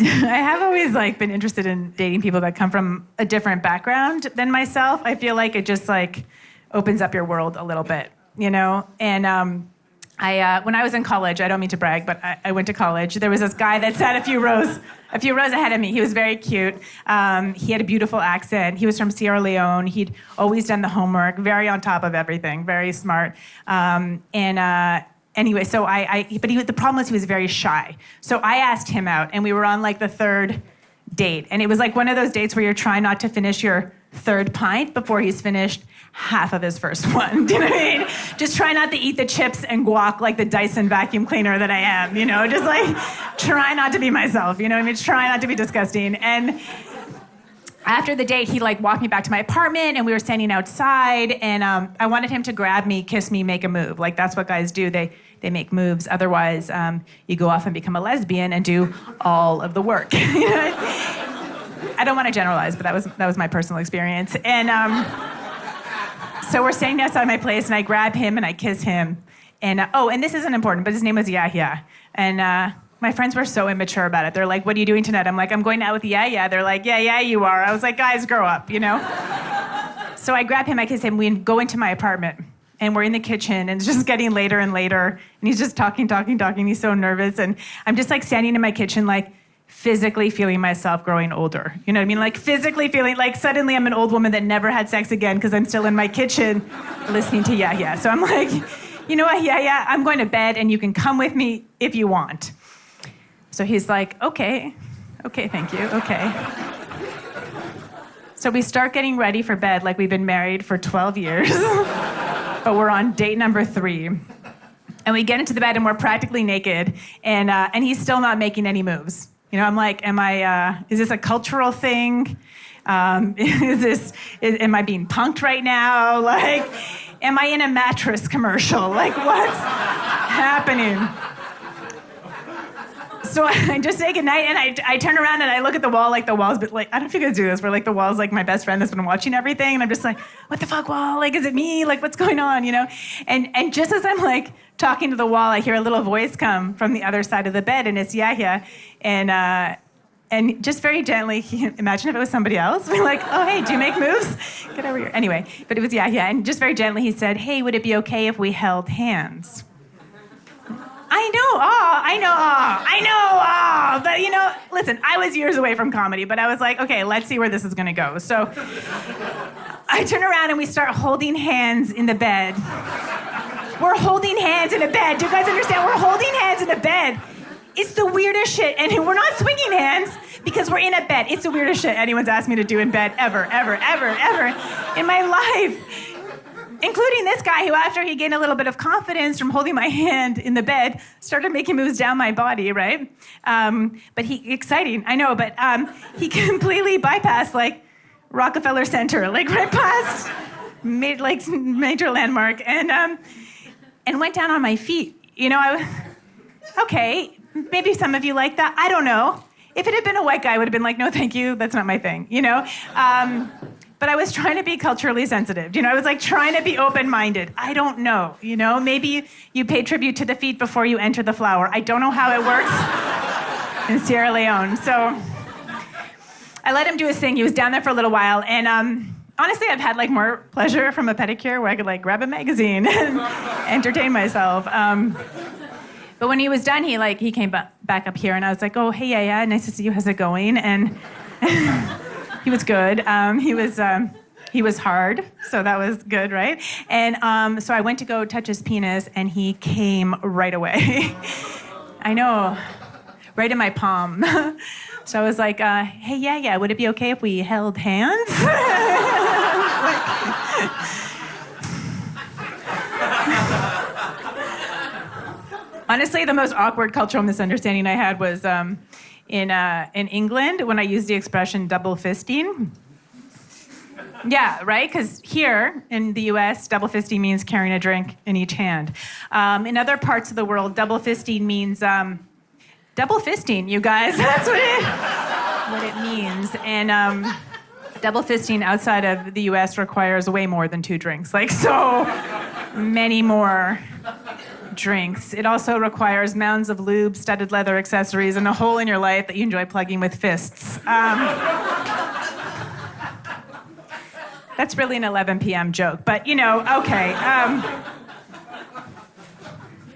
I have always been interested in dating people that come from a different background than myself. I feel like it just opens up your world a little bit, you know? And when I was in college, I don't mean to brag, but I went to college. There was this guy that sat a few rows ahead of me. He was very cute. He had a beautiful accent. He was from Sierra Leone. He'd always done the homework, very on top of everything, very smart. Anyway, so the problem was he was very shy. So I asked him out, and we were on the third date. And it was one of those dates where you're trying not to finish your third pint before he's finished half of his first one. Do you know what I mean? Just try not to eat the chips and guac like the Dyson vacuum cleaner that I am, you know? Just try not to be myself, you know what I mean? Try not to be disgusting. And after the date, he walked me back to my apartment, and we were standing outside, and I wanted him to grab me, kiss me, make a move. That's what guys do. They make moves. Otherwise, you go off and become a lesbian and do all of the work. I don't want to generalize, but that was my personal experience. And so we're standing outside my place, and I grab him and I kiss him. And and this isn't important, but his name was Yahya. And my friends were so immature about it. They're like, "What are you doing tonight?" I'm like, "I'm going out with Yahya." They're like, "Yeah, you are." I was like, "Guys, grow up," you know? So I grab him, I kiss him. We go into my apartment, and we're in the kitchen, and it's just getting later and later. And he's just talking. He's so nervous. And I'm just standing in my kitchen, physically feeling myself growing older. You know what I mean? Physically feeling suddenly I'm an old woman that never had sex again because I'm still in my kitchen listening to Yahya. So I'm like, "You know what, Yahya, I'm going to bed, and you can come with me if you want." So he's like, okay, thank you, okay. So we start getting ready for bed we've been married for 12 years, but we're on date number 3. And we get into the bed, and we're practically naked, and he's still not making any moves. You know, I'm like, is this a cultural thing? Am I being punked right now? Am I in a mattress commercial? What's happening? So I just say goodnight, and I turn around and I look at the wall, the wall's, but I don't know if you guys do this, where the wall's my best friend that's been watching everything, and I'm just what the fuck, wall? Is it me? What's going on, you know? And just as I'm talking to the wall, I hear a little voice come from the other side of the bed, and it's Yahya, and just very gently, imagine if it was somebody else, we're "Oh, hey, do you make moves? Get over here." Anyway, but it was Yahya, and just very gently he said, "Hey, would it be okay if we held hands?" I know, but listen, I was years away from comedy, but I was okay, let's see where this is gonna go. So I turn around and we start holding hands in the bed. We're holding hands in a bed. Do you guys understand? We're holding hands in a bed. It's the weirdest shit, and we're not swinging hands because we're in a bed. It's the weirdest shit anyone's asked me to do in bed ever in my life. Including this guy who, after he gained a little bit of confidence from holding my hand in the bed, started making moves down my body, right? But exciting, I know, but he completely bypassed Rockefeller Center, right past major landmark, and went down on my feet. You know, okay, maybe some of you like that. I don't know. If it had been a white guy, I would have been like, "No, thank you, that's not my thing," you know? But I was trying to be culturally sensitive. You know, I was trying to be open-minded. I don't know, you know? Maybe you pay tribute to the feet before you enter the flower. I don't know how it works in Sierra Leone. So I let him do his thing. He was down there for a little while. And honestly, I've had more pleasure from a pedicure where I could grab a magazine and entertain myself. But when he was done, he came back up here, and I was like, "Oh, hey, yeah, nice to see you. How's it going?" And he was good. He was hard, so that was good, right? And so I went to go touch his penis, and he came right away. I know, right in my palm. So I was like, "Hey, yeah, would it be okay if we held hands?" Honestly, the most awkward cultural misunderstanding I had was in England when I used the expression double fisting. Yeah, right? Because here in the US, double fisting means carrying a drink in each hand. In other parts of the world, double fisting means double fisting, you guys. That's what it means. And double fisting outside of the US requires way more than 2 drinks. So many more drinks. It also requires mounds of lube, studded leather accessories, and a hole in your life that you enjoy plugging with fists. That's really an 11 p.m. joke, but okay.